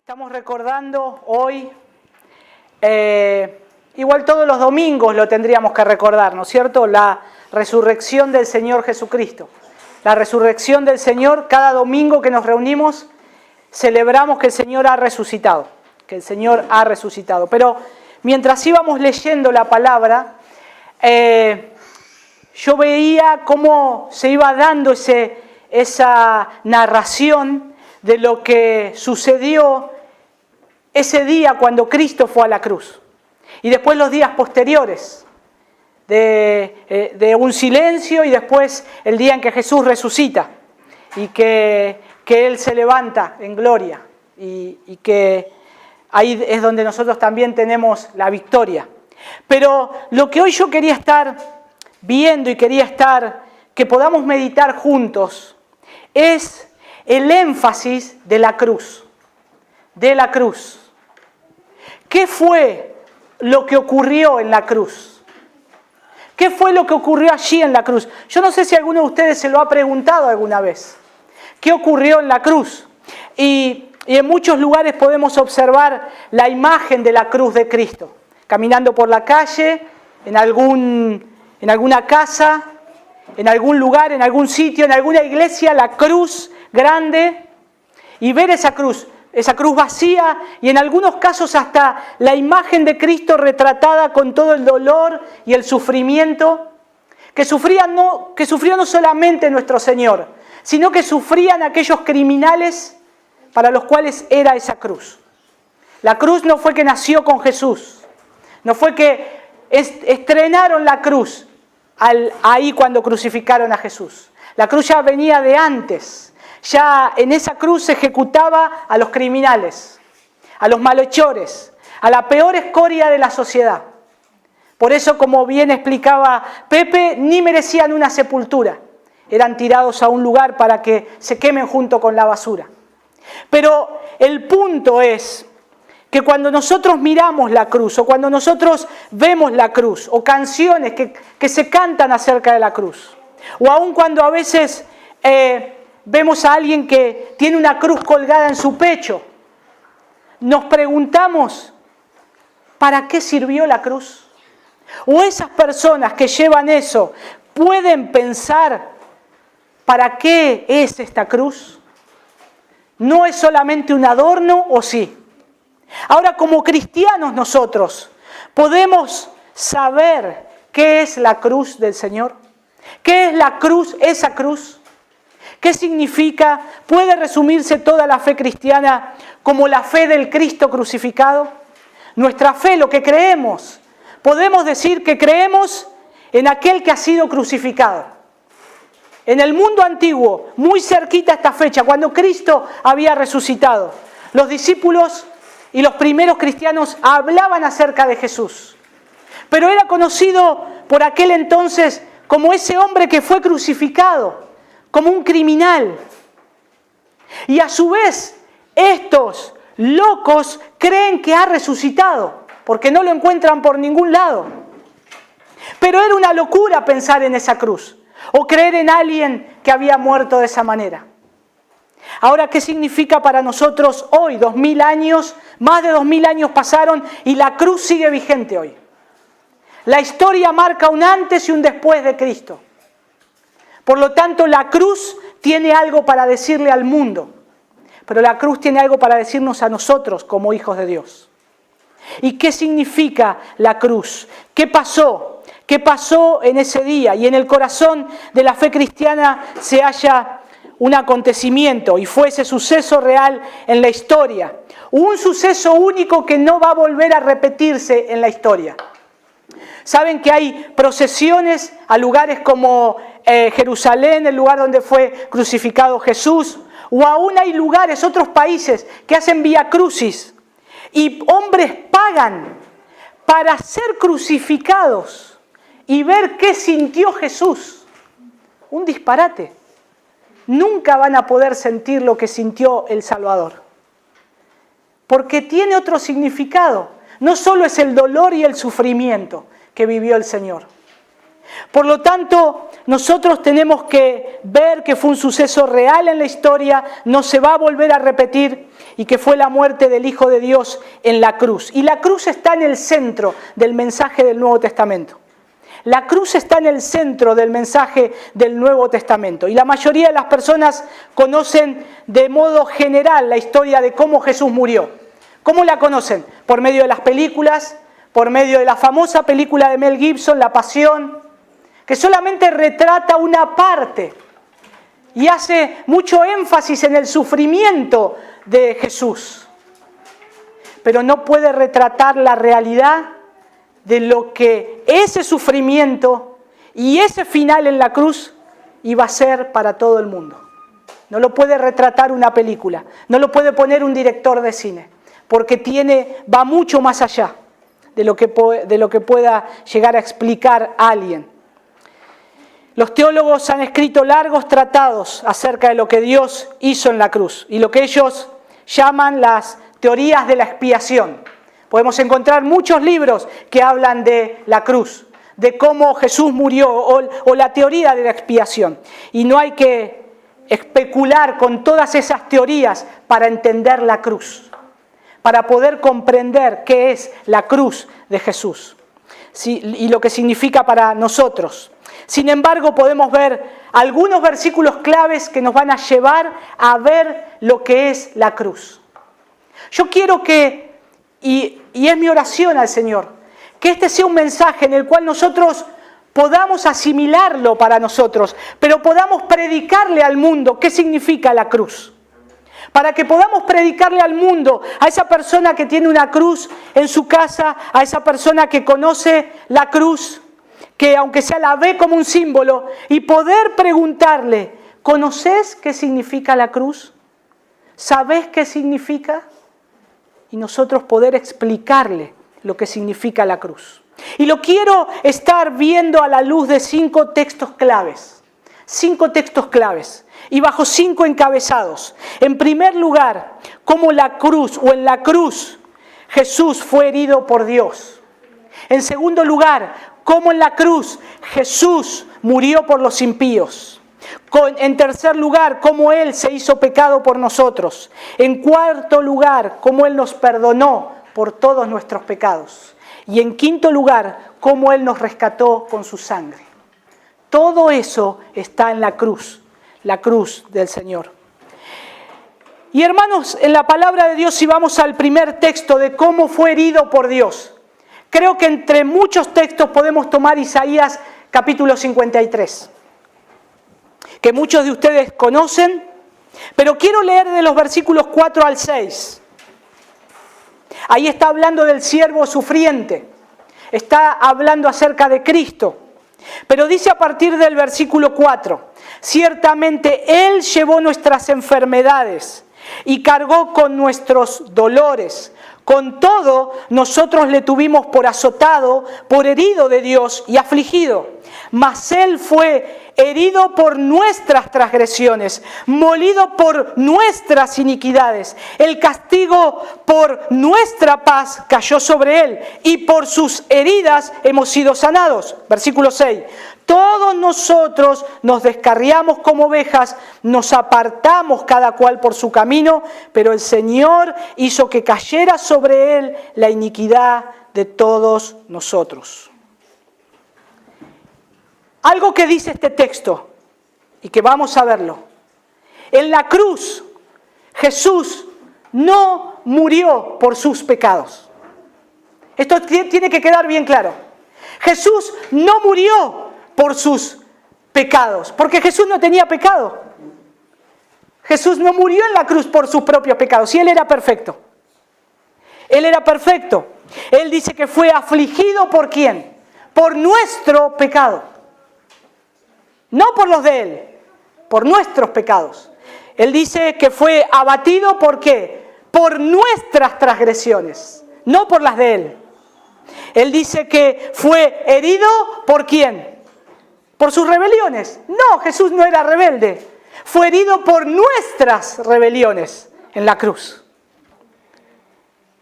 Estamos recordando hoy, igual todos los domingos lo tendríamos que recordar, ¿no es cierto? La resurrección del Señor Jesucristo. La resurrección del Señor, cada domingo que nos reunimos, celebramos que el Señor ha resucitado, que el Señor ha resucitado. Pero mientras íbamos leyendo la palabra, yo veía cómo se iba dando esa narración de lo que sucedió ese día cuando Cristo fue a la cruz. Y después los días posteriores de un silencio y después el día en que Jesús resucita y que Él se levanta en gloria y que ahí es donde nosotros también tenemos la victoria. Pero lo que hoy yo quería estar viendo y que podamos meditar juntos es el énfasis de la cruz. De la cruz. ¿Qué fue lo que ocurrió en la cruz? ¿Qué fue lo que ocurrió allí en la cruz? Yo no sé si alguno de ustedes se lo ha preguntado alguna vez. ¿Qué ocurrió en la cruz? Y en muchos lugares podemos observar la imagen de la cruz de Cristo. Caminando por la calle, en alguna casa, en algún lugar, en algún sitio, en alguna iglesia, la cruz grande, y ver esa cruz vacía y en algunos casos hasta la imagen de Cristo retratada con todo el dolor y el sufrimiento que sufrió no solamente nuestro Señor, sino que sufrían aquellos criminales para los cuales era esa cruz. La cruz no fue que nació con Jesús, no fue que estrenaron la cruz ahí cuando crucificaron a Jesús. La cruz ya venía de antes. Ya en esa cruz se ejecutaba a los criminales, a los malhechores, a la peor escoria de la sociedad. Por eso, como bien explicaba Pepe, ni merecían una sepultura. Eran tirados a un lugar para que se quemen junto con la basura. Pero el punto es que cuando nosotros miramos la cruz, o cuando nosotros vemos la cruz, o canciones que se cantan acerca de la cruz, o aun cuando a veces vemos a alguien que tiene una cruz colgada en su pecho, nos preguntamos, ¿para qué sirvió la cruz? O esas personas que llevan eso, ¿pueden pensar para qué es esta cruz? ¿No es solamente un adorno o sí? Ahora, como cristianos nosotros, ¿podemos saber qué es la cruz del Señor? ¿Qué es la cruz, esa cruz? ¿Qué significa? ¿Puede resumirse toda la fe cristiana como la fe del Cristo crucificado? Nuestra fe, lo que creemos. Podemos decir que creemos en aquel que ha sido crucificado. En el mundo antiguo, muy cerquita a esta fecha, cuando Cristo había resucitado, los discípulos y los primeros cristianos hablaban acerca de Jesús. Pero era conocido por aquel entonces como ese hombre que fue crucificado, como un criminal. Y a su vez, estos locos creen que ha resucitado, porque no lo encuentran por ningún lado. Pero era una locura pensar en esa cruz, o creer en alguien que había muerto de esa manera. Ahora, ¿qué significa para nosotros hoy? 2000 años, más de 2000 años pasaron y la cruz sigue vigente hoy. La historia marca un antes y un después de Cristo. Por lo tanto, la cruz tiene algo para decirle al mundo, pero la cruz tiene algo para decirnos a nosotros como hijos de Dios. ¿Y qué significa la cruz? ¿Qué pasó? ¿Qué pasó en ese día? Y en el corazón de la fe cristiana se halla un acontecimiento, y fue ese suceso real en la historia. Un suceso único que no va a volver a repetirse en la historia. Saben que hay procesiones a lugares como Jerusalén, el lugar donde fue crucificado Jesús, o aún hay lugares, otros países, que hacen vía crucis, y hombres pagan para ser crucificados y ver qué sintió Jesús. Un disparate. Nunca van a poder sentir lo que sintió el Salvador, porque tiene otro significado. No solo es el dolor y el sufrimiento que vivió el Señor, Por lo tanto, nosotros tenemos que ver que fue un suceso real en la historia, no se va a volver a repetir, y que fue la muerte del Hijo de Dios en la cruz. Y la cruz está en el centro del mensaje del Nuevo Testamento. La cruz está en el centro del mensaje del Nuevo Testamento. Y la mayoría de las personas conocen de modo general la historia de cómo Jesús murió. ¿Cómo la conocen? Por medio de las películas, por medio de la famosa película de Mel Gibson, La Pasión, que solamente retrata una parte y hace mucho énfasis en el sufrimiento de Jesús. Pero no puede retratar la realidad de lo que ese sufrimiento y ese final en la cruz iba a ser para todo el mundo. No lo puede retratar una película, no lo puede poner un director de cine, porque va mucho más allá de lo que pueda llegar a explicar alguien. Los teólogos han escrito largos tratados acerca de lo que Dios hizo en la cruz y lo que ellos llaman las teorías de la expiación. Podemos encontrar muchos libros que hablan de la cruz, de cómo Jesús murió o la teoría de la expiación. Y no hay que especular con todas esas teorías para entender la cruz, para poder comprender qué es la cruz de Jesús y lo que significa para nosotros. Sin embargo, podemos ver algunos versículos claves que nos van a llevar a ver lo que es la cruz. Yo quiero y es mi oración al Señor, que este sea un mensaje en el cual nosotros podamos asimilarlo para nosotros, pero podamos predicarle al mundo qué significa la cruz. Para que podamos predicarle al mundo, a esa persona que tiene una cruz en su casa, a esa persona que conoce la cruz, que aunque sea la ve como un símbolo, y poder preguntarle, ¿conoces qué significa la cruz? ¿Sabés qué significa? Y nosotros poder explicarle lo que significa la cruz. Y lo quiero estar viendo a la luz de 5 textos claves. 5 textos claves. Y bajo 5 encabezados. En primer lugar, cómo la cruz o en la cruz Jesús fue herido por Dios. En segundo lugar, cómo en la cruz Jesús murió por los impíos. En tercer lugar, cómo Él se hizo pecado por nosotros. En cuarto lugar, cómo Él nos perdonó por todos nuestros pecados. Y en quinto lugar, cómo Él nos rescató con su sangre. Todo eso está en la cruz del Señor. Y hermanos, en la palabra de Dios, si vamos al primer texto de cómo fue herido por Dios, creo que entre muchos textos podemos tomar Isaías capítulo 53, que muchos de ustedes conocen, pero quiero leer de los versículos 4 al 6. Ahí está hablando del siervo sufriente, está hablando acerca de Cristo, pero dice a partir del versículo 4, ciertamente Él llevó nuestras enfermedades y cargó con nuestros dolores. Con todo, nosotros le tuvimos por azotado, por herido de Dios y afligido. Mas Él fue herido por nuestras transgresiones, molido por nuestras iniquidades. El castigo por nuestra paz cayó sobre Él, y por sus heridas hemos sido sanados. Versículo 6. Todos nosotros nos descarriamos como ovejas, nos apartamos cada cual por su camino, pero el Señor hizo que cayera sobre Él la iniquidad de todos nosotros. Algo que dice este texto, y que vamos a verlo. En la cruz, Jesús no murió por sus pecados. Esto tiene que quedar bien claro. Jesús no murió por sus pecados, porque Jesús no tenía pecado. Jesús no murió en la cruz por sus propios pecados, y Él era perfecto. Él era perfecto. Él dice que fue afligido ¿por quién? Por nuestro pecado. No por los de Él, por nuestros pecados. Él dice que fue abatido ¿por qué? Por nuestras transgresiones, no por las de Él. Él dice que fue herido ¿por quién? ¿Por sus rebeliones? No, Jesús no era rebelde. Fue herido por nuestras rebeliones en la cruz.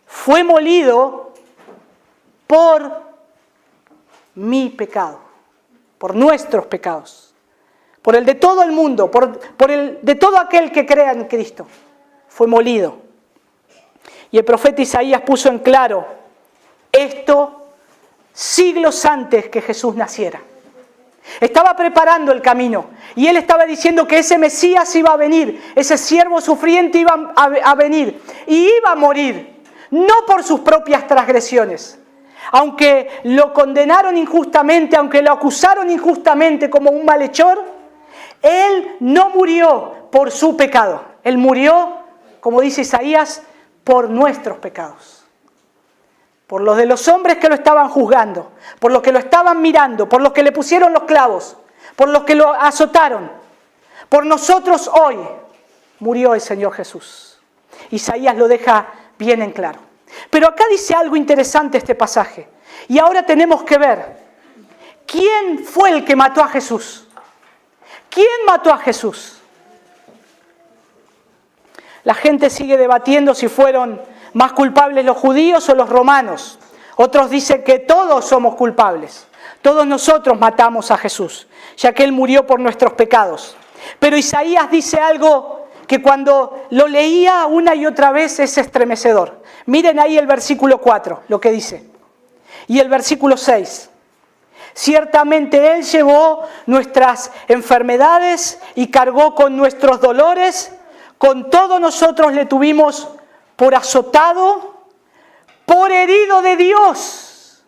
Fue molido por mi pecado. por nuestros pecados, por el de todo el mundo, por el de todo aquel que crea en Cristo. Fue molido. Y el profeta Isaías puso en claro esto siglos antes que Jesús naciera. Estaba preparando el camino y él estaba diciendo que ese Mesías iba a venir, ese siervo sufriente iba a venir y iba a morir, no por sus propias transgresiones. Aunque lo condenaron injustamente, aunque lo acusaron injustamente como un malhechor, él no murió por su pecado. Él murió, como dice Isaías, por nuestros pecados. Por los de los hombres que lo estaban juzgando, por los que lo estaban mirando, por los que le pusieron los clavos, por los que lo azotaron. Por nosotros hoy murió el Señor Jesús. Isaías lo deja bien en claro. Pero acá dice algo interesante este pasaje. Y ahora tenemos que ver quién fue el que mató a Jesús. ¿Quién mató a Jesús? La gente sigue debatiendo si fueron más culpables los judíos o los romanos. Otros dicen que todos somos culpables. Todos nosotros matamos a Jesús, ya que Él murió por nuestros pecados. Pero Isaías dice algo que cuando lo leía una y otra vez es estremecedor. Miren ahí el versículo 4, lo que dice. Y el versículo 6. Ciertamente Él llevó nuestras enfermedades y cargó con nuestros dolores. Con todo nosotros le tuvimos por azotado, por herido de Dios.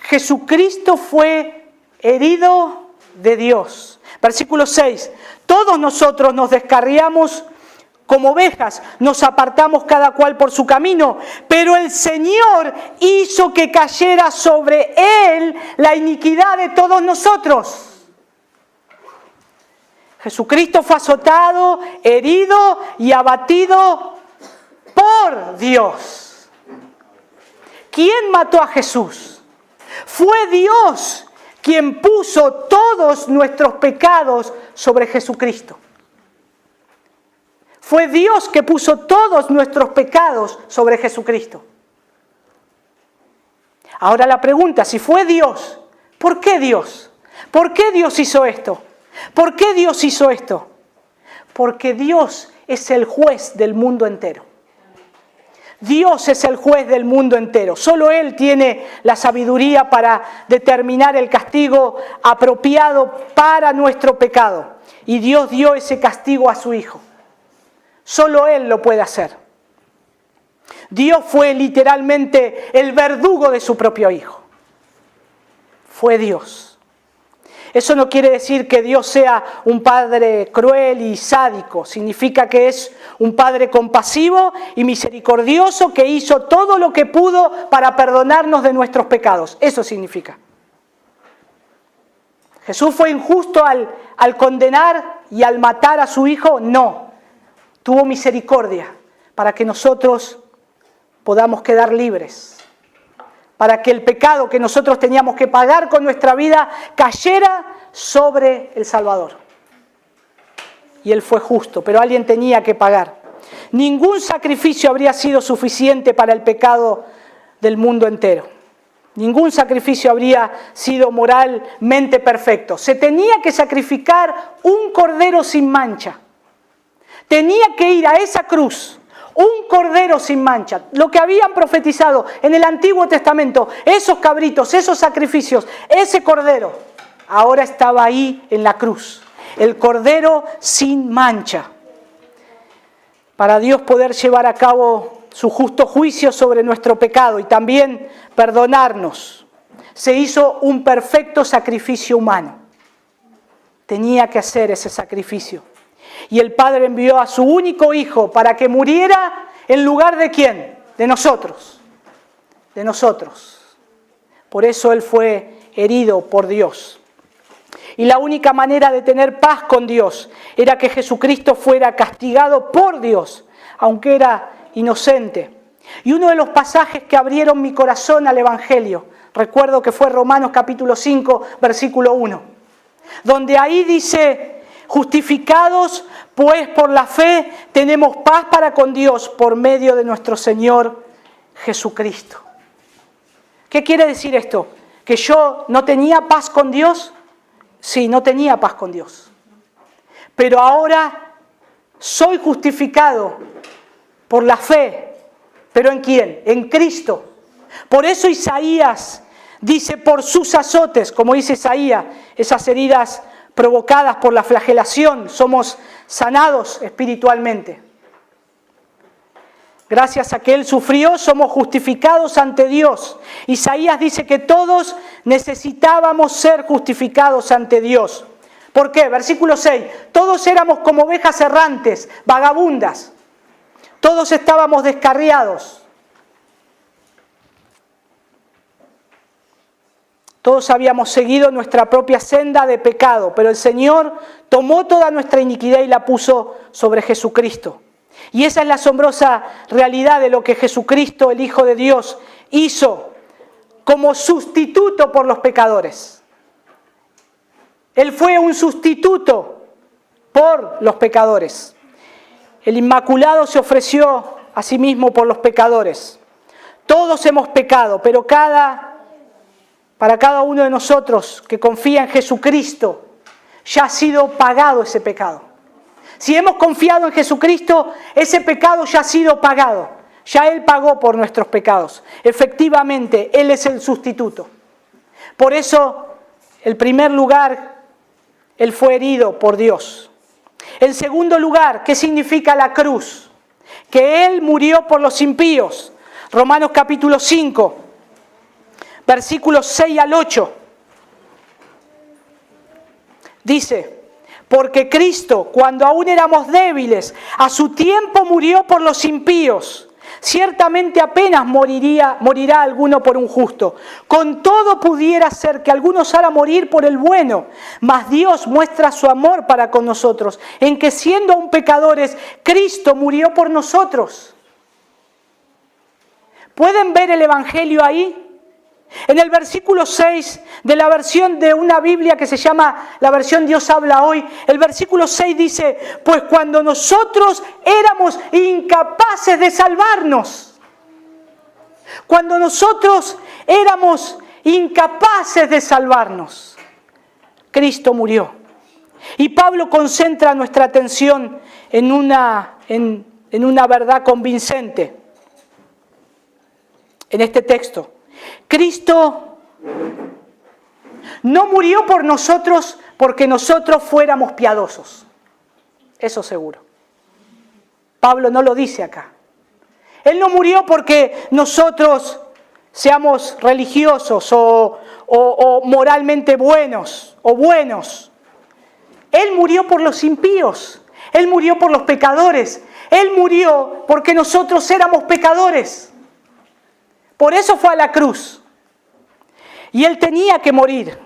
Jesucristo fue herido de Dios. Versículo 6. Todos nosotros nos descarriamos como ovejas, nos apartamos cada cual por su camino, pero el Señor hizo que cayera sobre Él la iniquidad de todos nosotros. Jesucristo fue azotado, herido y abatido por Dios. ¿Quién mató a Jesús? Fue Dios quien puso todos nuestros pecados sobre Jesucristo. Fue Dios que puso todos nuestros pecados sobre Jesucristo. Ahora la pregunta, si fue Dios, ¿por qué Dios? ¿Por qué Dios hizo esto? ¿Por qué Dios hizo esto? Porque Dios es el juez del mundo entero. Dios es el juez del mundo entero. Solo Él tiene la sabiduría para determinar el castigo apropiado para nuestro pecado. Y Dios dio ese castigo a su Hijo. Solo Él lo puede hacer. Dios fue literalmente el verdugo de su propio Hijo. Fue Dios. Eso no quiere decir que Dios sea un Padre cruel y sádico. Significa que es un Padre compasivo y misericordioso que hizo todo lo que pudo para perdonarnos de nuestros pecados. Eso significa. ¿Jesús fue injusto al condenar y al matar a su Hijo? No. Tuvo misericordia para que nosotros podamos quedar libres. Para que el pecado que nosotros teníamos que pagar con nuestra vida cayera sobre el Salvador. Y Él fue justo, pero alguien tenía que pagar. Ningún sacrificio habría sido suficiente para el pecado del mundo entero. Ningún sacrificio habría sido moralmente perfecto. Se tenía que sacrificar un cordero sin mancha. Tenía que ir a esa cruz. Un cordero sin mancha, lo que habían profetizado en el Antiguo Testamento, esos cabritos, esos sacrificios, ese cordero, ahora estaba ahí en la cruz, el cordero sin mancha. Para Dios poder llevar a cabo su justo juicio sobre nuestro pecado y también perdonarnos, se hizo un perfecto sacrificio humano. Tenía que hacer ese sacrificio. Y el Padre envió a su único Hijo para que muriera en lugar de ¿quién? De nosotros. De nosotros. Por eso Él fue herido por Dios. Y la única manera de tener paz con Dios era que Jesucristo fuera castigado por Dios, aunque era inocente. Y uno de los pasajes que abrieron mi corazón al Evangelio, recuerdo que fue Romanos capítulo 5, versículo 1, donde ahí dice: justificados pues por la fe tenemos paz para con Dios por medio de nuestro Señor Jesucristo. ¿Qué quiere decir esto? que yo no tenía paz con Dios. Sí, no tenía paz con Dios. Pero ahora soy justificado por la fe. ¿Pero en quién? En Cristo. Por eso Isaías dice, por sus azotes, como dice Isaías, esas heridas provocadas por la flagelación, somos sanados espiritualmente. Gracias a que Él sufrió, somos justificados ante Dios. Isaías dice que todos necesitábamos ser justificados ante Dios. ¿Por qué? Versículo 6. Todos éramos como ovejas errantes, vagabundas. Todos estábamos descarriados. Todos habíamos seguido nuestra propia senda de pecado, pero el Señor tomó toda nuestra iniquidad y la puso sobre Jesucristo. Y esa es la asombrosa realidad de lo que Jesucristo, el Hijo de Dios, hizo como sustituto por los pecadores. Él fue un sustituto por los pecadores. El Inmaculado se ofreció a sí mismo por los pecadores. Todos hemos pecado, pero para cada uno de nosotros que confía en Jesucristo, ya ha sido pagado ese pecado. Si hemos confiado en Jesucristo, ese pecado ya ha sido pagado. Ya Él pagó por nuestros pecados. Efectivamente, Él es el sustituto. Por eso, en primer lugar, Él fue herido por Dios. En segundo lugar, ¿qué significa la cruz? Que Él murió por los impíos. Romanos capítulo 5, versículos 6 al 8. Dice, porque Cristo, cuando aún éramos débiles, a su tiempo murió por los impíos. Ciertamente apenas morirá alguno por un justo. Con todo pudiera ser que alguno osara morir por el bueno, mas Dios muestra su amor para con nosotros, en que siendo aún pecadores, Cristo murió por nosotros. ¿Pueden ver el Evangelio ahí? En el versículo 6 de la versión de una Biblia que se llama la versión Dios habla hoy, el versículo 6 dice, pues cuando nosotros éramos incapaces de salvarnos, cuando nosotros éramos incapaces de salvarnos, Cristo murió. Y Pablo concentra nuestra atención en una verdad convincente en este texto. Cristo no murió por nosotros porque nosotros fuéramos piadosos. Eso seguro. Pablo no lo dice acá. Él no murió porque nosotros seamos religiosos o moralmente buenos o buenos. Él murió por los impíos. Él murió por los pecadores. Él murió porque nosotros éramos pecadores. Por eso fue a la cruz. Y Él tenía que morir.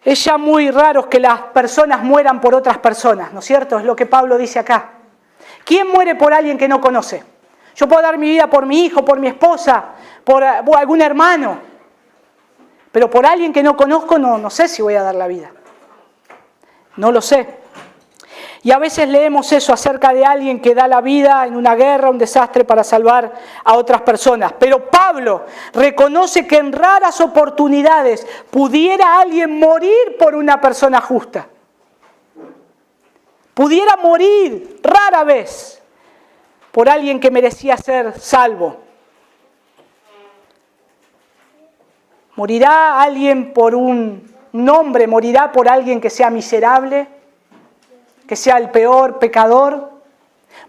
Es ya muy raro que las personas mueran por otras personas, ¿no es cierto? Es lo que Pablo dice acá. ¿Quién muere por alguien que no conoce? Yo puedo dar mi vida por mi hijo, por mi esposa, por algún hermano. Pero por alguien que no conozco no sé si voy a dar la vida. No lo sé. Y a veces leemos eso acerca de alguien que da la vida en una guerra, un desastre para salvar a otras personas. Pero Pablo reconoce que en raras oportunidades pudiera alguien morir por una persona justa. Pudiera morir rara vez por alguien que merecía ser salvo. ¿Morirá alguien por un hombre? ¿Morirá por alguien que sea miserable? ¿Que sea el peor pecador?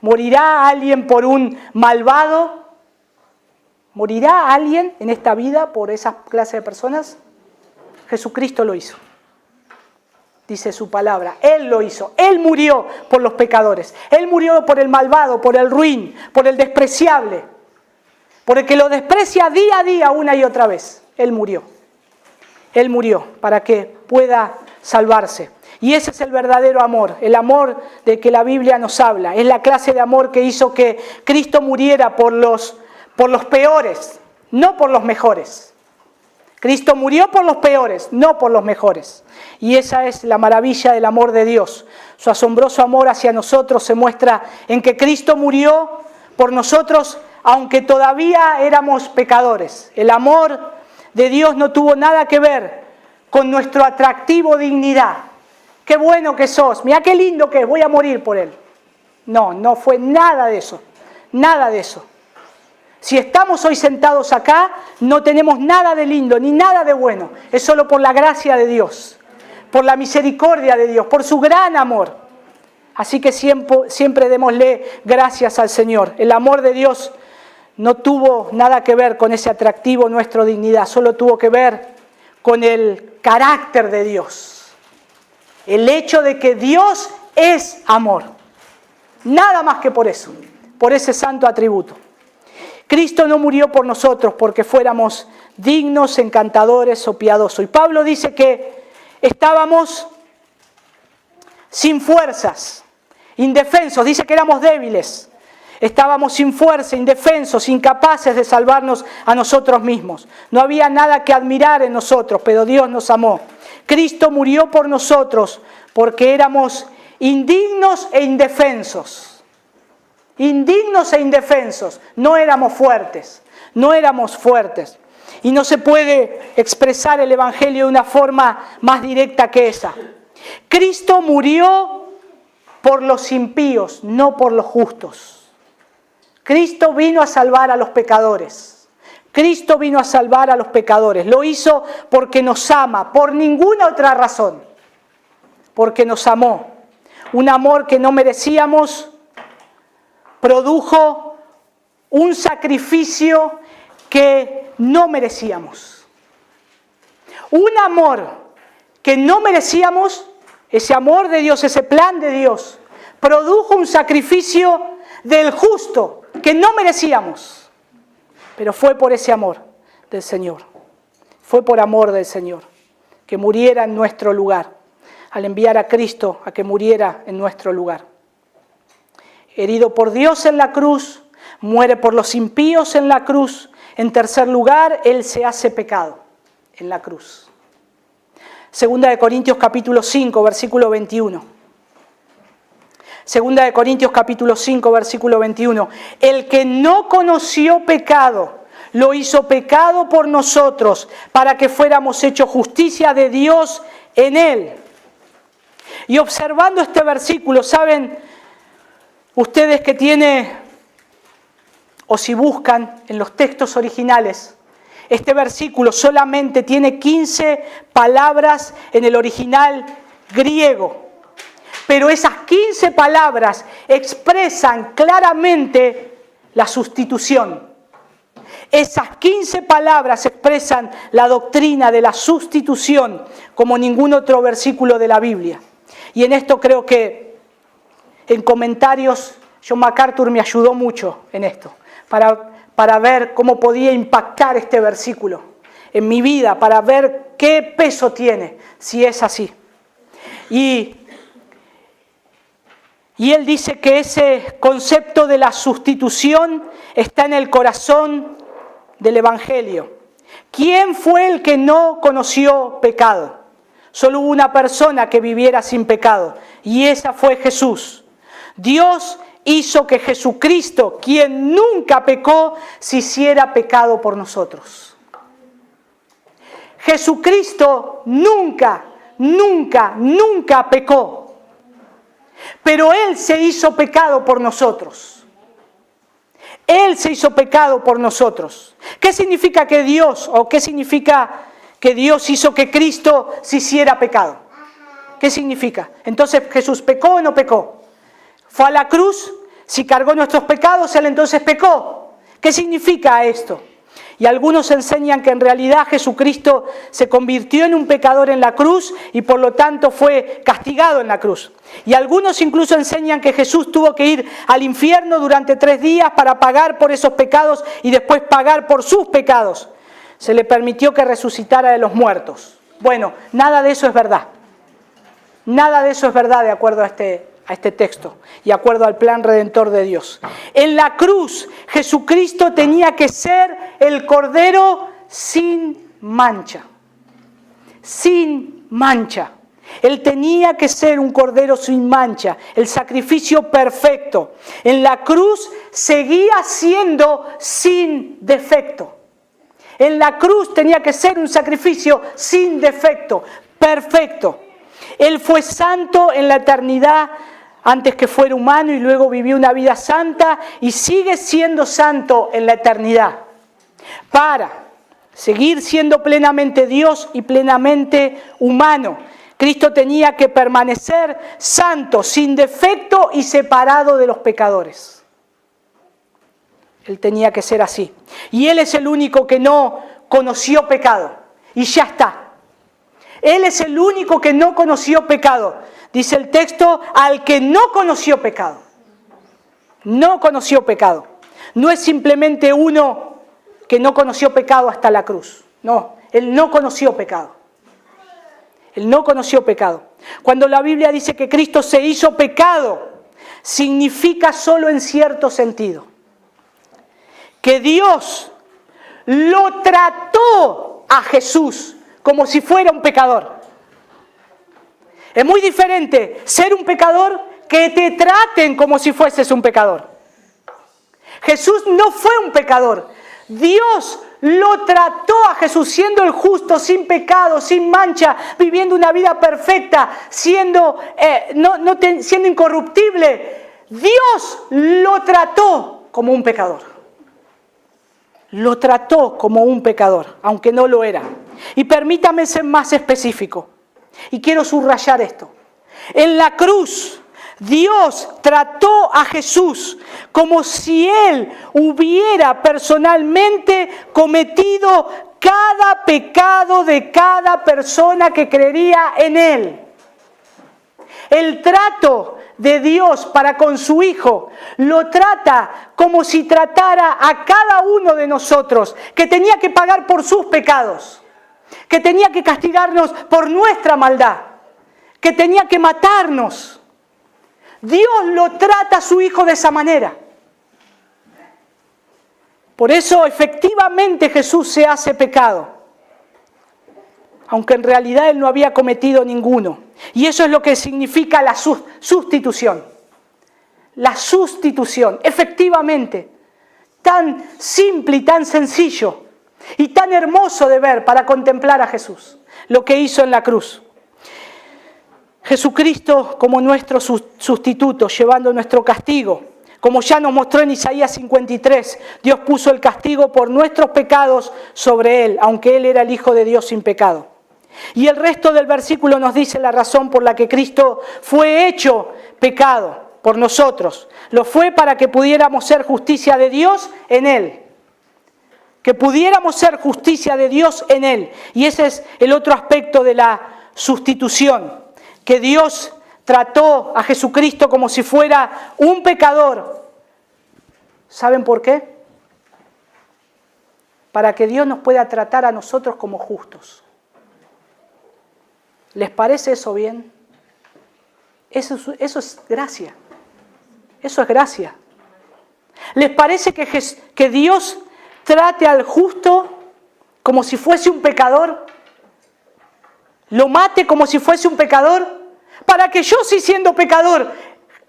¿Morirá alguien por un malvado? ¿Morirá alguien en esta vida por esa clase de personas? Jesucristo lo hizo. Dice su palabra. Él lo hizo. Él murió por los pecadores. Él murió por el malvado, por el ruin, por el despreciable. Por el que lo desprecia día a día una y otra vez. Él murió. Él murió para que pueda salvarse. Y ese es el verdadero amor, el amor de que la Biblia nos habla. Es la clase de amor que hizo que Cristo muriera por los peores, no por los mejores. Cristo murió por los peores, no por los mejores. Y esa es la maravilla del amor de Dios. Su asombroso amor hacia nosotros se muestra en que Cristo murió por nosotros, aunque todavía éramos pecadores. El amor de Dios no tuvo nada que ver con nuestro atractivo dignidad. Qué bueno que sos, mirá qué lindo que es, voy a morir por él. No, no fue nada de eso, nada de eso. Si estamos hoy sentados acá, no tenemos nada de lindo, ni nada de bueno. Es solo por la gracia de Dios, por la misericordia de Dios, por su gran amor. Así que siempre démosle gracias al Señor. El amor de Dios no tuvo nada que ver con ese atractivo nuestra dignidad, solo tuvo que ver con el carácter de Dios. El hecho de que Dios es amor. Nada más que por eso, por ese santo atributo. Cristo no murió por nosotros porque fuéramos dignos, encantadores o piadosos. Y Pablo dice que estábamos sin fuerzas, indefensos, dice que éramos débiles. Estábamos sin fuerza, indefensos, incapaces de salvarnos a nosotros mismos. No había nada que admirar en nosotros, pero Dios nos amó. Cristo murió por nosotros porque éramos indignos e indefensos. Indignos e indefensos. No éramos fuertes. No éramos fuertes. Y no se puede expresar el Evangelio de una forma más directa que esa. Cristo murió por los impíos, no por los justos. Cristo vino a salvar a los pecadores. Cristo vino a salvar a los pecadores. Lo hizo porque nos ama, por ninguna otra razón. Porque nos amó. Un amor que no merecíamos produjo un sacrificio que no merecíamos. Un amor que no merecíamos, ese amor de Dios, ese plan de Dios, produjo un sacrificio del justo que no merecíamos. Pero fue por ese amor del Señor. Fue por amor del Señor que muriera en nuestro lugar, al enviar a Cristo a que muriera en nuestro lugar. Herido por Dios en la cruz, muere por los impíos en la cruz. En tercer lugar, Él se hace pecado en la cruz. Segunda de Corintios capítulo 5, versículo 21. Segunda de Corintios capítulo 5, versículo 21. El que no conoció pecado, lo hizo pecado por nosotros, para que fuéramos hechos justicia de Dios en Él. Y observando este versículo, ¿saben ustedes que tiene, o si buscan en los textos originales, este versículo solamente tiene 15 palabras en el original griego? Pero esas 15 palabras expresan claramente la sustitución. Esas 15 palabras expresan la doctrina de la sustitución como ningún otro versículo de la Biblia. Y en esto creo que en comentarios John MacArthur me ayudó mucho en esto, para ver cómo podía impactar este versículo en mi vida, para ver qué peso tiene si es así. Y él dice que ese concepto de la sustitución está en el corazón del Evangelio. ¿Quién fue el que no conoció pecado? Solo hubo una persona que viviera sin pecado, y esa fue Jesús. Dios hizo que Jesucristo, quien nunca pecó, se hiciera pecado por nosotros. Jesucristo nunca pecó. Pero Él se hizo pecado por nosotros. Él se hizo pecado por nosotros. ¿Qué significa que Dios hizo que Cristo se hiciera pecado? ¿Qué significa? Entonces, ¿Jesús pecó o no pecó? Fue a la cruz, si cargó nuestros pecados, Él entonces pecó. ¿Qué significa esto? Y algunos enseñan que en realidad Jesucristo se convirtió en un pecador en la cruz y por lo tanto fue castigado en la cruz. Y algunos incluso enseñan que Jesús tuvo que ir al infierno durante 3 días para pagar por esos pecados y después pagar por sus pecados. Se le permitió que resucitara de los muertos. Bueno, nada de eso es verdad. Nada de eso es verdad de acuerdo a este texto y de acuerdo al plan redentor de Dios. En la cruz, Jesucristo tenía que ser el Cordero sin mancha. Sin mancha. Él tenía que ser un Cordero sin mancha, el sacrificio perfecto. En la cruz seguía siendo sin defecto. En la cruz tenía que ser un sacrificio sin defecto, perfecto. Él fue santo en la eternidad antes que fuera humano y luego vivió una vida santa y sigue siendo santo en la eternidad. Para seguir siendo plenamente Dios y plenamente humano, Cristo tenía que permanecer santo, sin defecto y separado de los pecadores. Él tenía que ser así. Y Él es el único que no conoció pecado. Y ya está. Él es el único que no conoció pecado. Dice el texto, al que no conoció pecado. No conoció pecado. No es simplemente uno que no conoció pecado hasta la cruz. No, Él no conoció pecado. Él no conoció pecado. Cuando la Biblia dice que Cristo se hizo pecado, significa solo en cierto sentido. Que Dios lo trató a Jesús como si fuera un pecador. Es muy diferente ser un pecador que te traten como si fueses un pecador. Jesús no fue un pecador. Dios lo trató a Jesús siendo el justo, sin pecado, sin mancha, viviendo una vida perfecta, siendo incorruptible. Dios lo trató como un pecador. Lo trató como un pecador, aunque no lo era. Y permítame ser más específico. Y quiero subrayar esto. En la cruz, Dios trató a Jesús como si Él hubiera personalmente cometido cada pecado de cada persona que creería en Él. El trato de Dios para con su Hijo lo trata como si tratara a cada uno de nosotros, que tenía que pagar por sus pecados, que tenía que castigarnos por nuestra maldad, que tenía que matarnos. Dios lo trata a su Hijo de esa manera. Por eso efectivamente Jesús se hace pecado, aunque en realidad Él no había cometido ninguno. Y eso es lo que significa la sustitución. La sustitución, efectivamente, tan simple y tan sencillo y tan hermoso de ver para contemplar a Jesús, lo que hizo en la cruz. Jesucristo como nuestro sustituto, llevando nuestro castigo. Como ya nos mostró en Isaías 53, Dios puso el castigo por nuestros pecados sobre Él, aunque Él era el Hijo de Dios sin pecado. Y el resto del versículo nos dice la razón por la que Cristo fue hecho pecado por nosotros. Lo fue para que pudiéramos ser justicia de Dios en Él. Que pudiéramos ser justicia de Dios en Él. Y ese es el otro aspecto de la sustitución. Que Dios trató a Jesucristo como si fuera un pecador. ¿Saben por qué? Para que Dios nos pueda tratar a nosotros como justos. ¿Les parece eso bien? Eso es gracia. Eso es gracia. ¿Les parece que Dios trate al justo como si fuese un pecador? ¿Lo mate como si fuese un pecador? Para que yo, sí siendo pecador,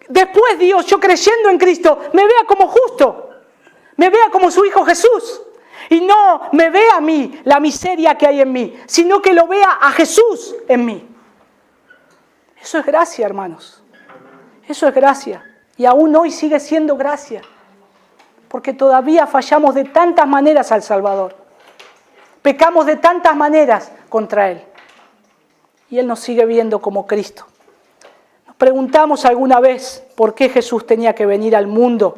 después Dios, yo creyendo en Cristo, me vea como justo. Me vea como su Hijo Jesús. Y no me vea a mí la miseria que hay en mí, sino que lo vea a Jesús en mí. Eso es gracia, hermanos. Eso es gracia. Y aún hoy sigue siendo gracia. Porque todavía fallamos de tantas maneras al Salvador. Pecamos de tantas maneras contra Él. Y Él nos sigue viendo como Cristo. Nos preguntamos alguna vez por qué Jesús tenía que venir al mundo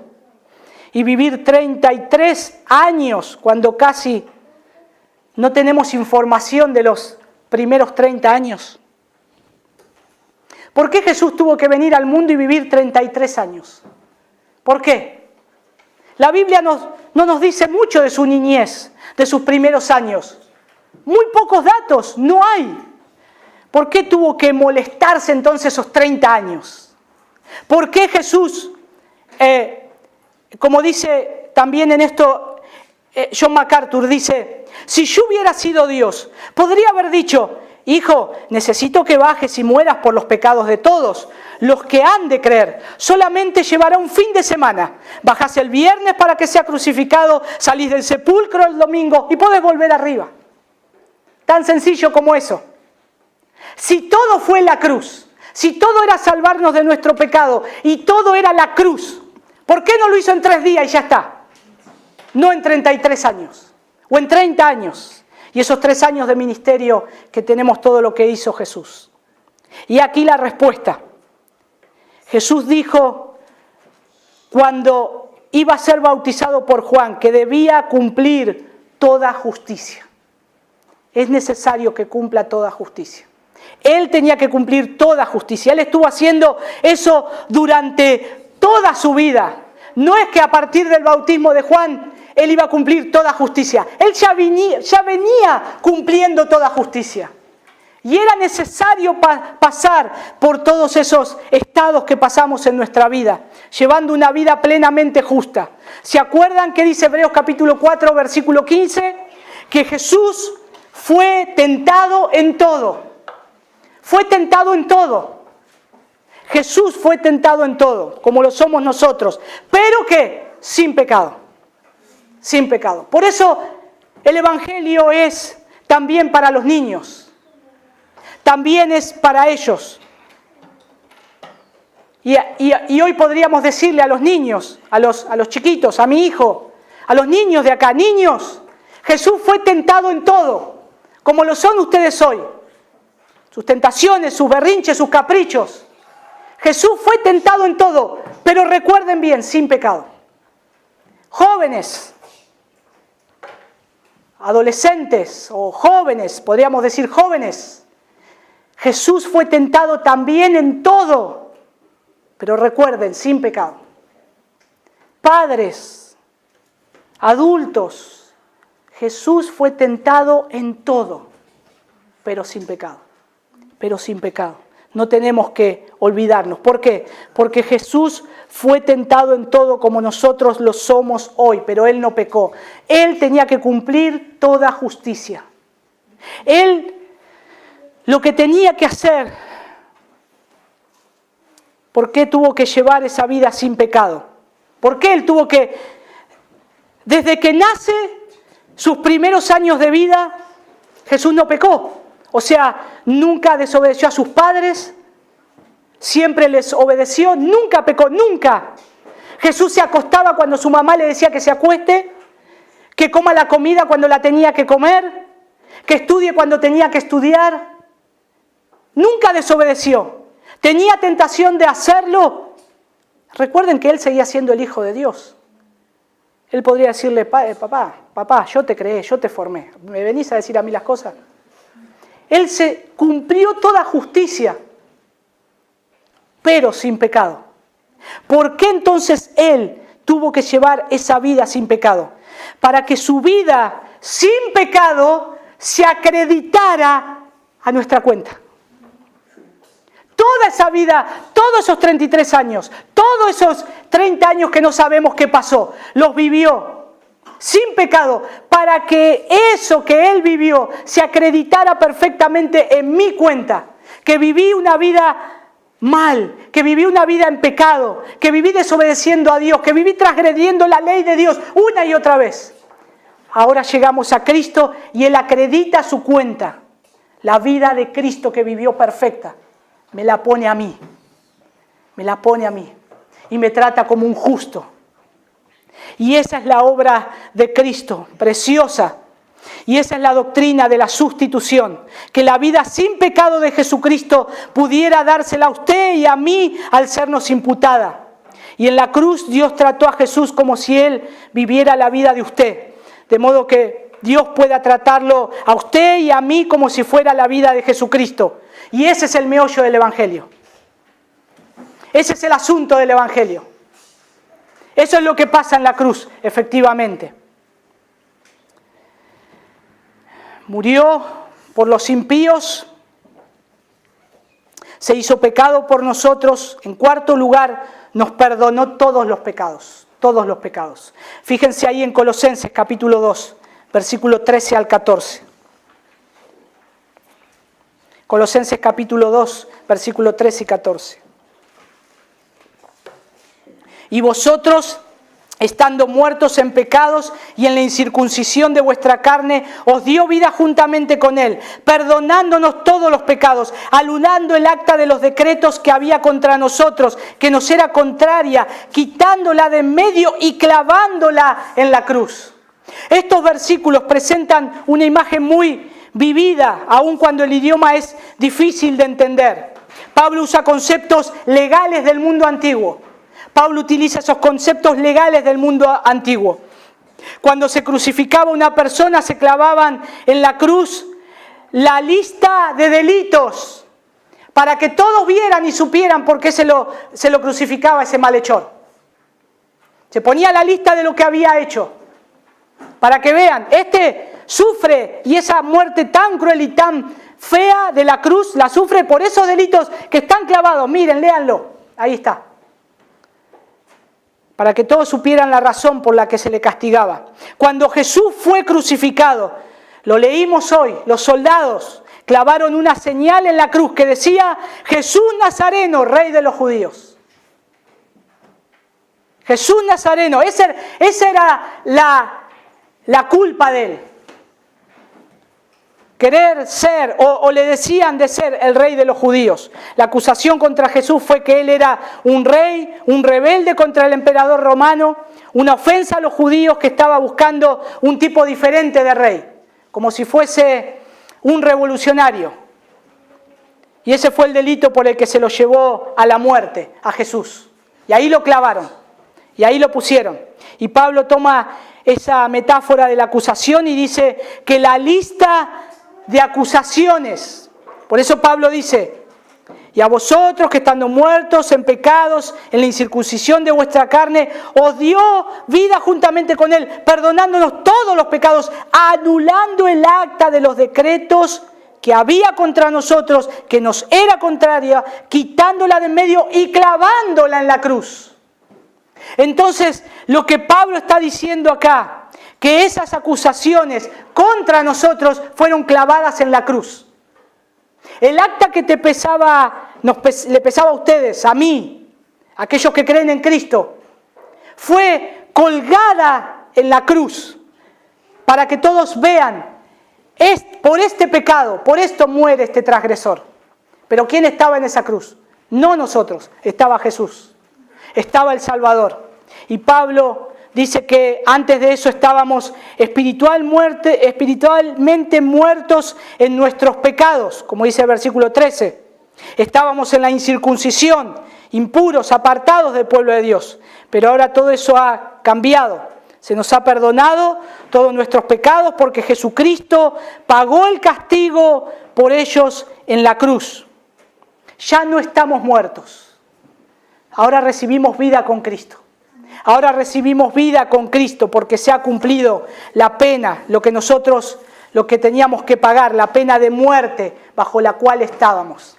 y vivir 33 años cuando casi no tenemos información de los primeros 30 años. ¿Por qué Jesús tuvo que venir al mundo y vivir 33 años? ¿Por qué? La Biblia no nos dice mucho de su niñez, de sus primeros años. Muy pocos datos, no hay. ¿Por qué tuvo que molestarse entonces esos 30 años? ¿Por qué Jesús, como dice también en esto John MacArthur, dice, si yo hubiera sido Dios, podría haber dicho, hijo, necesito que bajes y mueras por los pecados de todos, los que han de creer. Solamente llevará un fin de semana. Bajás el viernes para que sea crucificado, salís del sepulcro el domingo y podés volver arriba. Tan sencillo como eso. Si todo fue la cruz, si todo era salvarnos de nuestro pecado y todo era la cruz, ¿por qué no lo hizo en 3 días y ya está? No en 33 años o en 30 años. Y esos 3 años de ministerio que tenemos todo lo que hizo Jesús. Y aquí la respuesta. Jesús dijo cuando iba a ser bautizado por Juan que debía cumplir toda justicia. Es necesario que cumpla toda justicia. Él tenía que cumplir toda justicia. Él estuvo haciendo eso durante toda su vida. No es que a partir del bautismo de Juan él iba a cumplir toda justicia. Él ya venía cumpliendo toda justicia. Y era necesario pasar por todos esos estados que pasamos en nuestra vida, llevando una vida plenamente justa. ¿Se acuerdan que dice Hebreos capítulo 4, versículo 15? Que Jesús fue tentado en todo. Fue tentado en todo. Jesús fue tentado en todo, como lo somos nosotros. ¿Pero qué? Sin pecado. Sin pecado. Por eso el Evangelio es también para los niños. También es para ellos. Y hoy podríamos decirle a los niños, a los chiquitos, a mi hijo, a los niños de acá, niños, Jesús fue tentado en todo, como lo son ustedes hoy. Sus tentaciones, sus berrinches, sus caprichos. Jesús fue tentado en todo, pero recuerden bien, sin pecado. Jóvenes, adolescentes o jóvenes, podríamos decir jóvenes, Jesús fue tentado también en todo, pero recuerden, sin pecado. Padres, adultos, Jesús fue tentado en todo, pero sin pecado. Pero sin pecado. No tenemos que olvidarnos. ¿Por qué? Porque Jesús fue tentado en todo como nosotros lo somos hoy, pero Él no pecó. Él tenía que cumplir toda justicia. Él lo que tenía que hacer, ¿por qué tuvo que llevar esa vida sin pecado? ¿Por qué Él tuvo que, desde que nace, sus primeros años de vida, Jesús no pecó? O sea, nunca desobedeció a sus padres, siempre les obedeció, nunca pecó, nunca. Jesús se acostaba cuando su mamá le decía que se acueste, que coma la comida cuando la tenía que comer, que estudie cuando tenía que estudiar. Nunca desobedeció. Tenía tentación de hacerlo. Recuerden que Él seguía siendo el Hijo de Dios. Él podría decirle, papá, yo te creé, yo te formé. ¿Me venís a decir a mí las cosas? Él se cumplió toda justicia, pero sin pecado. ¿Por qué entonces Él tuvo que llevar esa vida sin pecado? Para que su vida sin pecado se acreditara a nuestra cuenta. Toda esa vida, todos esos 33 años, todos esos 30 años que no sabemos qué pasó, los vivió sin pecado, para que eso que Él vivió se acreditara perfectamente en mi cuenta, que viví una vida mal, que viví una vida en pecado, que viví desobedeciendo a Dios, que viví transgrediendo la ley de Dios una y otra vez. Ahora llegamos a Cristo y Él acredita a su cuenta la vida de Cristo que vivió perfecta. Me la pone a mí, y me trata como un justo. Y esa es la obra de Cristo, preciosa. Y esa es la doctrina de la sustitución, que la vida sin pecado de Jesucristo pudiera dársela a usted y a mí al sernos imputada. Y en la cruz Dios trató a Jesús como si Él viviera la vida de usted, de modo que Dios pueda tratarlo a usted y a mí como si fuera la vida de Jesucristo. Y ese es el meollo del Evangelio. Ese es el asunto del Evangelio. Eso es lo que pasa en la cruz, efectivamente. Murió por los impíos, se hizo pecado por nosotros. En cuarto lugar, nos perdonó todos los pecados, todos los pecados. Fíjense ahí en Colosenses capítulo 2, versículo 13 al 14. Colosenses capítulo 2, versículos 13 y 14. Y vosotros, estando muertos en pecados y en la incircuncisión de vuestra carne, os dio vida juntamente con Él, perdonándonos todos los pecados, anulando el acta de los decretos que había contra nosotros, que nos era contraria, quitándola de en medio y clavándola en la cruz. Estos versículos presentan una imagen muy vivida, aun cuando el idioma es difícil de entender. Pablo usa conceptos legales del mundo antiguo. Pablo utiliza esos conceptos legales del mundo antiguo. Cuando se crucificaba una persona, se clavaban en la cruz la lista de delitos para que todos vieran y supieran por qué se lo crucificaba ese malhechor. Se ponía la lista de lo que había hecho para que vean, este sufre, y esa muerte tan cruel y tan fea de la cruz la sufre por esos delitos que están clavados. Miren, léanlo, ahí está. Para que todos supieran la razón por la que se le castigaba. Cuando Jesús fue crucificado, lo leímos hoy, los soldados clavaron una señal en la cruz que decía: Jesús Nazareno, Rey de los judíos. Jesús Nazareno, esa era la culpa de él. Querer ser, o le decían de ser el rey de los judíos. La acusación contra Jesús fue que él era un rey, un rebelde contra el emperador romano, una ofensa a los judíos que estaba buscando un tipo diferente de rey, como si fuese un revolucionario. Y ese fue el delito por el que se lo llevó a la muerte, a Jesús. Y ahí lo clavaron, y ahí lo pusieron. Y Pablo toma esa metáfora de la acusación y dice que la lista de acusaciones, por eso Pablo dice: y a vosotros que estando muertos en pecados, en la incircuncisión de vuestra carne, os dio vida juntamente con Él, perdonándonos todos los pecados, anulando el acta de los decretos que había contra nosotros, que nos era contraria, quitándola de en medio y clavándola en la cruz. Entonces, lo que Pablo está diciendo acá, que esas acusaciones contra nosotros fueron clavadas en la cruz. El acta que le pesaba a ustedes, a mí, a aquellos que creen en Cristo, fue colgada en la cruz para que todos vean, por este pecado, por esto muere este transgresor. Pero ¿quién estaba en esa cruz? No nosotros, estaba Jesús, estaba el Salvador. Y Pablo dice que antes de eso estábamos espiritualmente muertos en nuestros pecados, como dice el versículo 13. Estábamos en la incircuncisión, impuros, apartados del pueblo de Dios. Pero ahora todo eso ha cambiado. Se nos ha perdonado todos nuestros pecados porque Jesucristo pagó el castigo por ellos en la cruz. Ya no estamos muertos. Ahora recibimos vida con Cristo. Ahora recibimos vida con Cristo porque se ha cumplido la pena, lo que teníamos que pagar, la pena de muerte bajo la cual estábamos.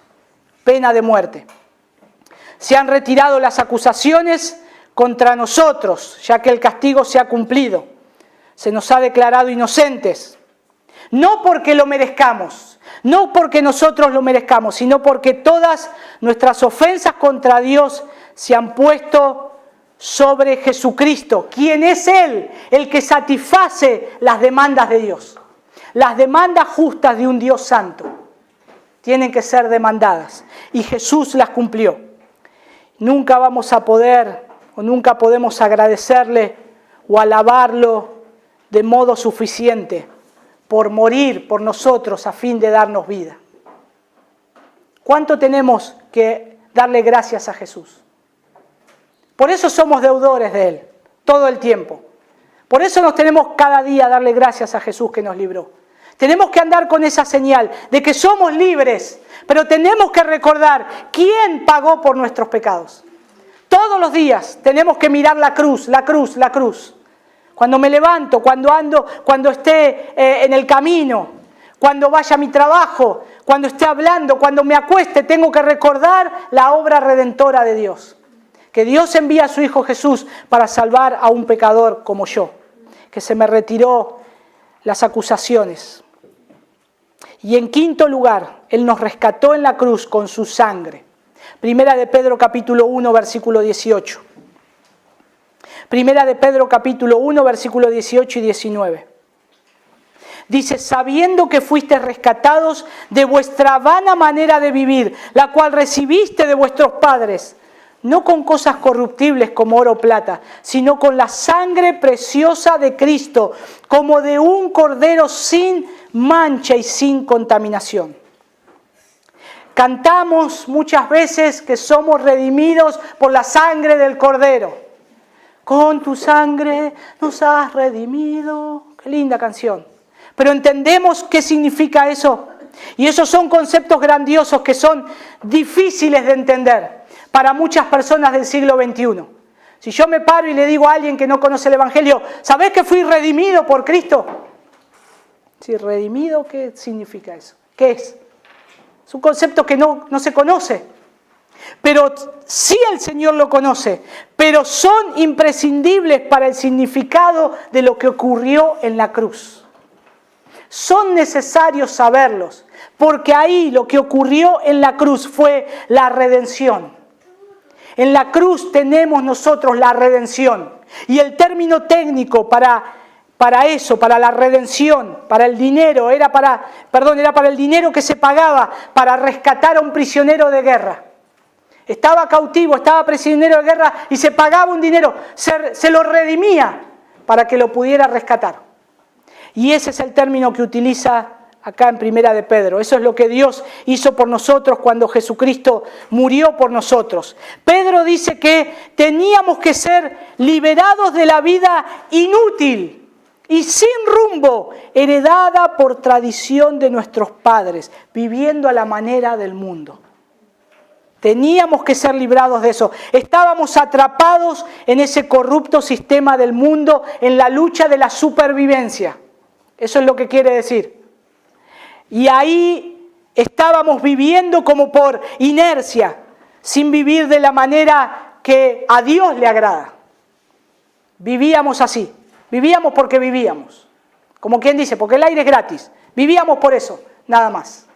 Pena de muerte. Se han retirado las acusaciones contra nosotros, ya que el castigo se ha cumplido. Se nos ha declarado inocentes. No porque lo merezcamos, no porque nosotros lo merezcamos, sino porque todas nuestras ofensas contra Dios se han puesto sobre Jesucristo, quien es Él, el que satisface las demandas de Dios. Las demandas justas de un Dios santo tienen que ser demandadas y Jesús las cumplió. Nunca vamos a poder o nunca podemos agradecerle o alabarlo de modo suficiente por morir por nosotros a fin de darnos vida. ¿Cuánto tenemos que darle gracias a Jesús? Por eso somos deudores de Él, todo el tiempo. Por eso nos tenemos cada día a darle gracias a Jesús que nos libró. Tenemos que andar con esa señal de que somos libres, pero tenemos que recordar quién pagó por nuestros pecados. Todos los días tenemos que mirar la cruz, la cruz, la cruz. Cuando me levanto, cuando ando, cuando esté en el camino, cuando vaya a mi trabajo, cuando esté hablando, cuando me acueste, tengo que recordar la obra redentora de Dios. Que Dios envía a su Hijo Jesús para salvar a un pecador como yo, que se me retiró las acusaciones. Y en quinto lugar, Él nos rescató en la cruz con su sangre. Primera de Pedro capítulo 1, versículo 18. Primera de Pedro capítulo 1, versículo 18 y 19. Dice, sabiendo que fuisteis rescatados de vuestra vana manera de vivir, la cual recibiste de vuestros padres, no con cosas corruptibles como oro o plata, sino con la sangre preciosa de Cristo, como de un cordero sin mancha y sin contaminación. Cantamos muchas veces que somos redimidos por la sangre del cordero. Con tu sangre nos has redimido. Qué linda canción. Pero entendemos qué significa eso. Y esos son conceptos grandiosos que son difíciles de entender para muchas personas del siglo XXI. Si yo me paro y le digo a alguien que no conoce el Evangelio, ¿sabés que fui redimido por Cristo? Sí, redimido, ¿qué significa eso? ¿Qué es? Es un concepto que no se conoce. Pero sí el Señor lo conoce. Pero son imprescindibles para el significado de lo que ocurrió en la cruz. Son necesarios saberlos, porque ahí lo que ocurrió en la cruz fue la redención. En la cruz tenemos nosotros la redención. Y el término técnico para eso, para la redención, para el dinero, era para el dinero que se pagaba para rescatar a un prisionero de guerra. Estaba cautivo, estaba prisionero de guerra y se pagaba un dinero, se lo redimía para que lo pudiera rescatar. Y ese es el término que utiliza acá en Primera de Pedro. Eso es lo que Dios hizo por nosotros cuando Jesucristo murió por nosotros. Pedro dice que teníamos que ser liberados de la vida inútil y sin rumbo, heredada por tradición de nuestros padres, viviendo a la manera del mundo. Teníamos que ser librados de eso. Estábamos atrapados en ese corrupto sistema del mundo, en la lucha de la supervivencia. Eso es lo que quiere decir. Y ahí estábamos viviendo como por inercia, sin vivir de la manera que a Dios le agrada. Vivíamos así. Vivíamos porque vivíamos. Como quien dice, porque el aire es gratis. Vivíamos por eso, nada más.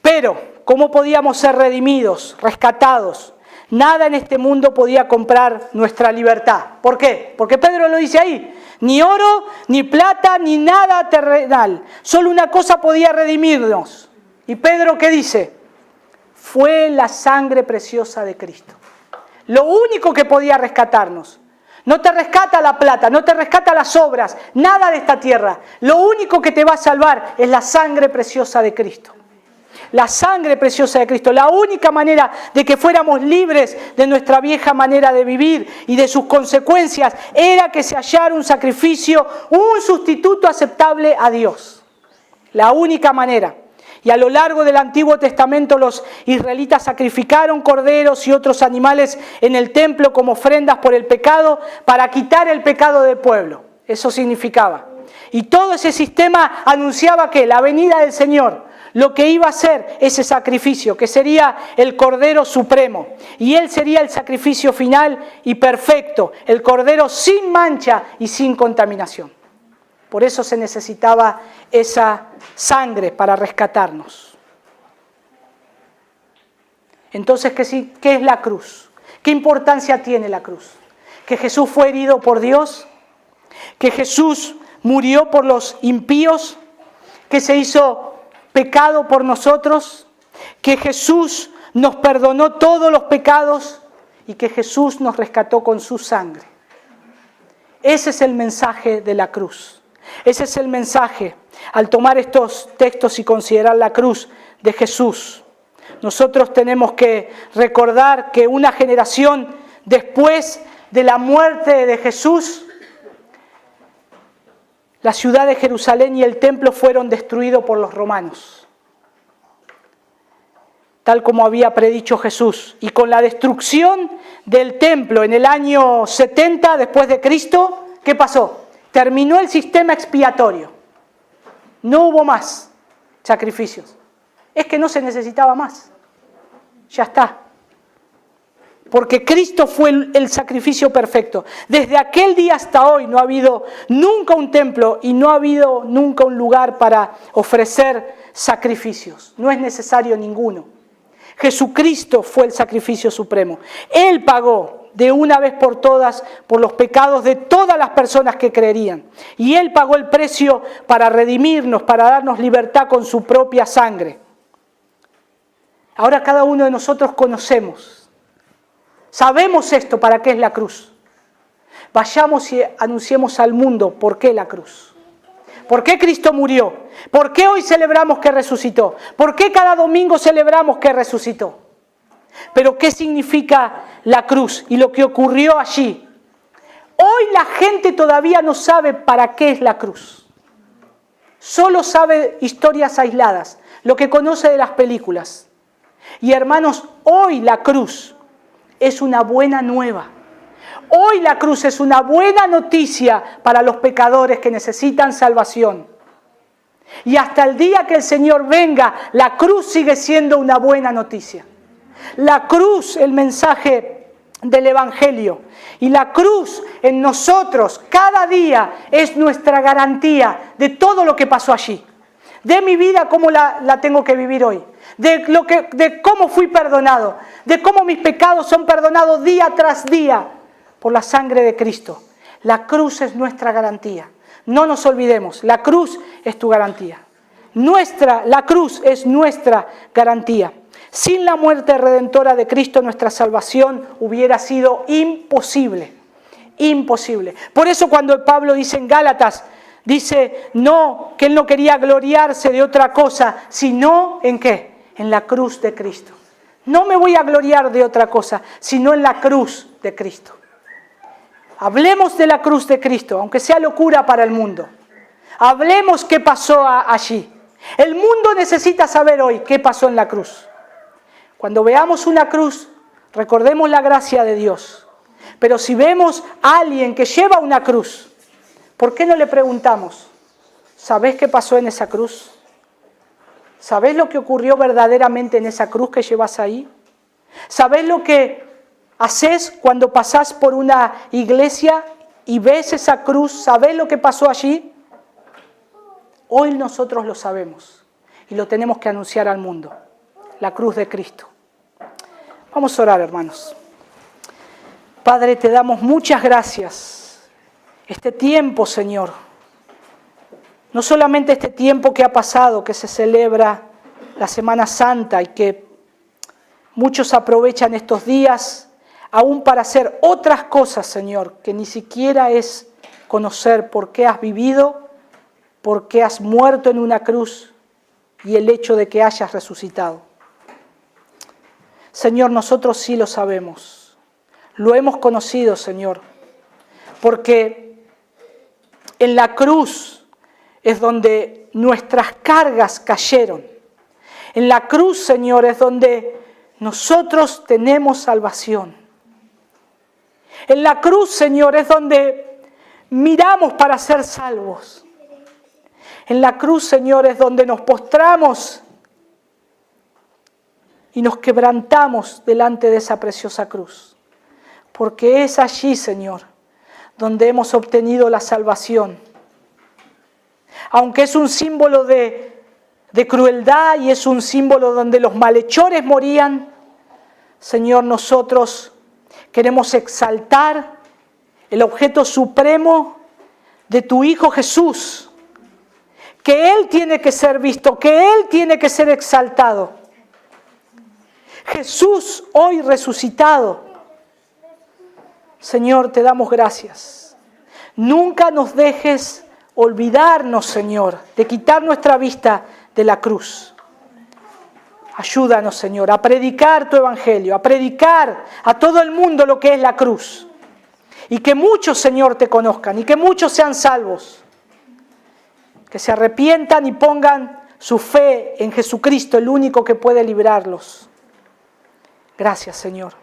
Pero, ¿cómo podíamos ser redimidos, rescatados? Nada en este mundo podía comprar nuestra libertad. ¿Por qué? Porque Pedro lo dice ahí. Ni oro, ni plata, ni nada terrenal. Solo una cosa podía redimirnos. ¿Y Pedro qué dice? Fue la sangre preciosa de Cristo. Lo único que podía rescatarnos. No te rescata la plata, no te rescata las obras, nada de esta tierra. Lo único que te va a salvar es la sangre preciosa de Cristo. La sangre preciosa de Cristo, la única manera de que fuéramos libres de nuestra vieja manera de vivir y de sus consecuencias era que se hallara un sacrificio, un sustituto aceptable a Dios. La única manera. Y a lo largo del Antiguo Testamento los israelitas sacrificaron corderos y otros animales en el templo como ofrendas por el pecado para quitar el pecado del pueblo. Eso significaba. Y todo ese sistema anunciaba que la venida del Señor, lo que iba a ser ese sacrificio, que sería el Cordero Supremo. Y Él sería el sacrificio final y perfecto, el Cordero sin mancha y sin contaminación. Por eso se necesitaba esa sangre para rescatarnos. Entonces, ¿qué es la cruz? ¿Qué importancia tiene la cruz? Que Jesús fue herido por Dios, que Jesús murió por los impíos, que se hizo pecado por nosotros, que Jesús nos perdonó todos los pecados y que Jesús nos rescató con su sangre. Ese es el mensaje de la cruz. Ese es el mensaje al tomar estos textos y considerar la cruz de Jesús. Nosotros tenemos que recordar que una generación después de la muerte de Jesús, la ciudad de Jerusalén y el templo fueron destruidos por los romanos, tal como había predicho Jesús. Y con la destrucción del templo en el año 70 después de Cristo, ¿qué pasó? Terminó el sistema expiatorio. No hubo más sacrificios. Es que no se necesitaba más. Ya está. porque Cristo fue el sacrificio perfecto. Desde aquel día hasta hoy no ha habido nunca un templo y no ha habido nunca un lugar para ofrecer sacrificios. No es necesario ninguno. Jesucristo fue el sacrificio supremo. Él pagó de una vez por todas por los pecados de todas las personas que creerían. Y Él pagó el precio para redimirnos, para darnos libertad con su propia sangre. Ahora cada uno de nosotros conocemos, sabemos esto, para qué es la cruz. Vayamos y anunciemos al mundo por qué la cruz. ¿Por qué Cristo murió? ¿Por qué hoy celebramos que resucitó? ¿Por qué cada domingo celebramos que resucitó? Pero ¿qué significa la cruz y lo que ocurrió allí? Hoy la gente todavía no sabe para qué es la cruz. Solo sabe historias aisladas, lo que conoce de las películas. Y hermanos, hoy la cruz es una buena nueva. Hoy la cruz es una buena noticia para los pecadores que necesitan salvación. Y hasta el día que el Señor venga, la cruz sigue siendo una buena noticia. La cruz, el mensaje del Evangelio. Y la cruz en nosotros, cada día, es nuestra garantía de todo lo que pasó allí. De mi vida, cómo la tengo que vivir hoy. De cómo fui perdonado. De cómo mis pecados son perdonados día tras día por la sangre de Cristo. La cruz es nuestra garantía. No nos olvidemos, la cruz es tu garantía. La cruz es nuestra garantía. Sin la muerte redentora de Cristo, nuestra salvación hubiera sido imposible. Imposible. Por eso cuando Pablo dice en Gálatas, dice que él no quería gloriarse de otra cosa, sino ¿en qué? En la cruz de Cristo. No me voy a gloriar de otra cosa, sino en la cruz de Cristo. Hablemos de la cruz de Cristo, aunque sea locura para el mundo. Hablemos qué pasó allí. El mundo necesita saber hoy qué pasó en la cruz. Cuando veamos una cruz, recordemos la gracia de Dios. Pero si vemos a alguien que lleva una cruz, ¿por qué no le preguntamos? ¿Sabés qué pasó en esa cruz? ¿Sabés lo que ocurrió verdaderamente en esa cruz que llevas ahí? ¿Sabés lo que haces cuando pasás por una iglesia y ves esa cruz? ¿Sabés lo que pasó allí? Hoy nosotros lo sabemos y lo tenemos que anunciar al mundo. La cruz de Cristo. Vamos a orar, hermanos. Padre, te damos muchas gracias. Este tiempo, Señor, no solamente este tiempo que ha pasado, que se celebra la Semana Santa y que muchos aprovechan estos días aún para hacer otras cosas, Señor, que ni siquiera es conocer por qué has vivido, por qué has muerto en una cruz y el hecho de que hayas resucitado. Señor, nosotros sí lo sabemos, lo hemos conocido, Señor, porque en la cruz es donde nuestras cargas cayeron. En la cruz, Señor, es donde nosotros tenemos salvación. En la cruz, Señor, es donde miramos para ser salvos. En la cruz, Señor, es donde nos postramos y nos quebrantamos delante de esa preciosa cruz. Porque es allí, Señor, donde hemos obtenido la salvación. Aunque es un símbolo de crueldad y es un símbolo donde los malhechores morían, Señor, nosotros queremos exaltar el objeto supremo de tu Hijo Jesús, que Él tiene que ser visto, que Él tiene que ser exaltado. Jesús hoy resucitado. Señor, te damos gracias. Nunca nos dejes olvidarnos, Señor, de quitar nuestra vista de la cruz. Ayúdanos, Señor, a predicar tu evangelio, a predicar a todo el mundo lo que es la cruz. Y que muchos, Señor, te conozcan y que muchos sean salvos. Que se arrepientan y pongan su fe en Jesucristo, el único que puede librarlos. Gracias, Señor.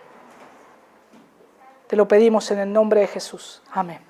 Te lo pedimos en el nombre de Jesús. Amén.